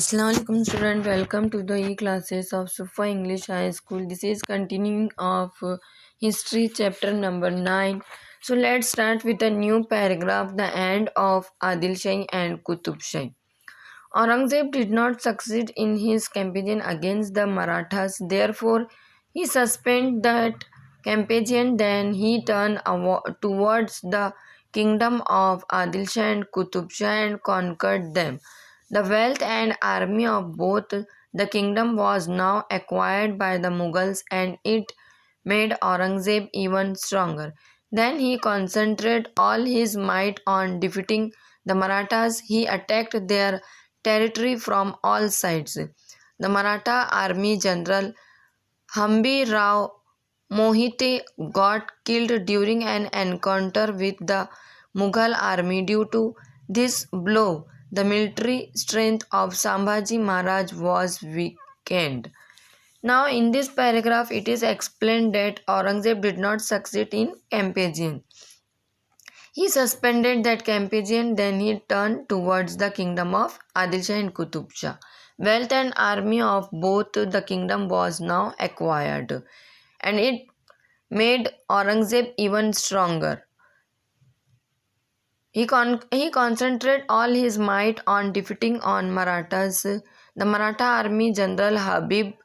Assalamualaikum student, welcome to the e-classes of Sufa English High School. This is continuing of history chapter number 9. So let's start with a new paragraph, the end of Adil Shah and Qutub Shah. Aurangzeb did not succeed in his campaign against the Marathas, therefore he suspended that campaign. Then he turned towards the kingdom of Adil Shah and Qutub Shah and conquered them. The wealth and army of both the kingdom was now acquired by the Mughals, and it made Aurangzeb even stronger. Then he concentrated all his might on defeating the Marathas. He attacked their territory from all sides. The Maratha army general Hambi Rao Mohite got killed during an encounter with the Mughal army. Due to this blow, the military strength of Sambhaji Maharaj was weakened. Now, in this paragraph, it is explained that Aurangzeb did not succeed in campaign. He suspended that campaign, then he turned towards the kingdom of Adil Shah and Qutub Shah. Wealth and army of both the kingdom was now acquired, and it made Aurangzeb even stronger. He concentrated all his might on defeating on Marathas. The Maratha army general Hambi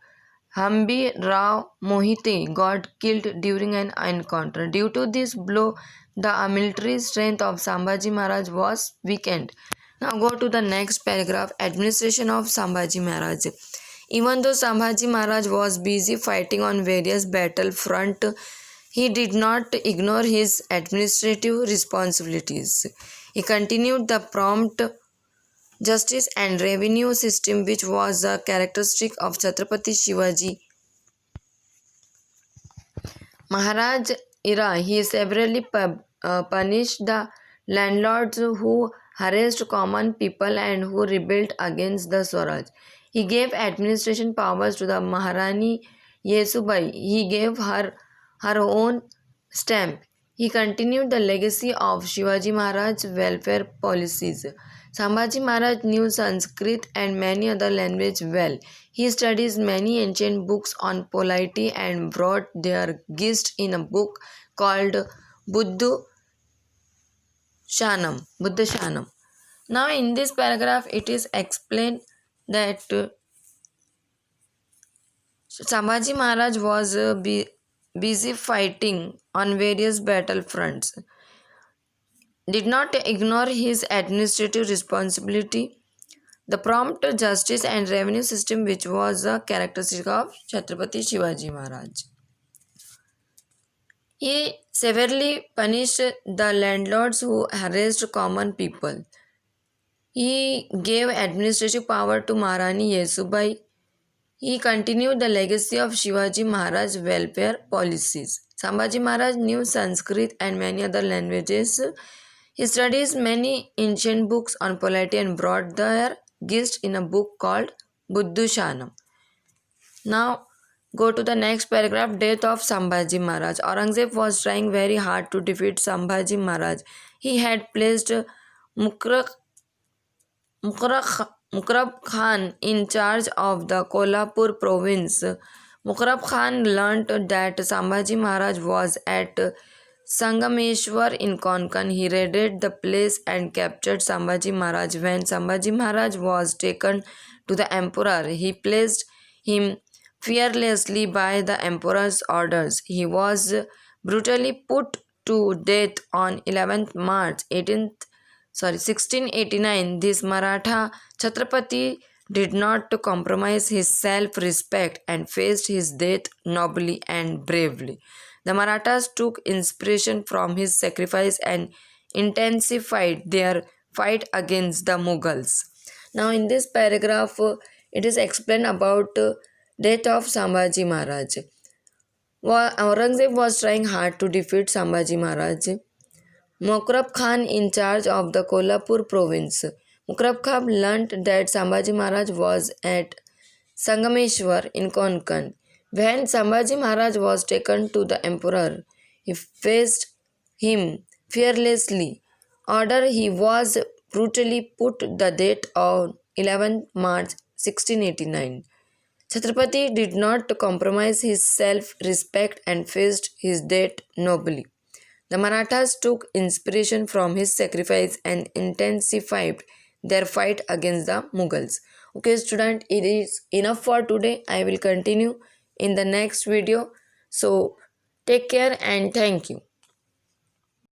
Rao Mohite got killed during an encounter. Due to this blow, the military strength of Sambhaji Maharaj was weakened. Now go to the next paragraph, administration of Sambhaji Maharaj. Even though Sambhaji Maharaj was busy fighting on various battlefronts, he did not ignore his administrative responsibilities. He continued the prompt justice and revenue system, which was a characteristic of Chhatrapati Shivaji Maharaj era. He severely punished the landlords who harassed common people and who rebelled against the Swaraj. He gave administration powers to the Maharani Yesubai. He gave her own stamp. He continued the legacy of Shivaji Maharaj's welfare policies. Sambhaji Maharaj knew Sanskrit and many other languages well. He studied many ancient books on polity and brought their gist in a book called Buddha Shanam. Now, in this paragraph, it is explained that Sambhaji Maharaj was busy fighting on various battlefronts, did not ignore his administrative responsibility, the prompt justice and revenue system, which was a characteristic of Chhatrapati Shivaji Maharaj. He severely punished the landlords who harassed common people. He gave administrative power to Maharani Yesubai. He continued the legacy of Shivaji Maharaj's welfare policies. Sambhaji Maharaj knew Sanskrit and many other languages. He studies many ancient books on polity and brought their gist in a book called Buddha Shanam. Now, go to the next paragraph, death of Sambhaji Maharaj. Aurangzeb was trying very hard to defeat Sambhaji Maharaj. He had placed Mukarrab Khan in charge of the Kolhapur province. Mukarrab Khan learnt that Sambhaji Maharaj was at Sangameshwar in Konkan. He raided the place and captured Sambhaji Maharaj. When Sambhaji Maharaj was taken to the emperor, he placed him fearlessly by the emperor's orders. He was brutally put to death on 11th March 1689. This Maratha Chhatrapati did not compromise his self-respect and faced his death nobly and bravely. The Marathas took inspiration from his sacrifice and intensified their fight against the Mughals. Now, in this paragraph, it is explained about death of Sambhaji Maharaj. Aurangzeb was trying hard to defeat Sambhaji Maharaj. Mukarrab Khan in charge of the Kolhapur province. Mukarrab Khan learnt that Sambhaji Maharaj was at Sangameshwar in Konkan. When Sambhaji Maharaj was taken to the emperor, he faced him fearlessly. He was brutally put to death on 11th March 1689. Chhatrapati did not compromise his self-respect and faced his debt nobly. The Marathas took inspiration from his sacrifice and intensified their fight against the Mughals. Okay, student, it is enough for today. I will continue in the next video. So, take care and thank you.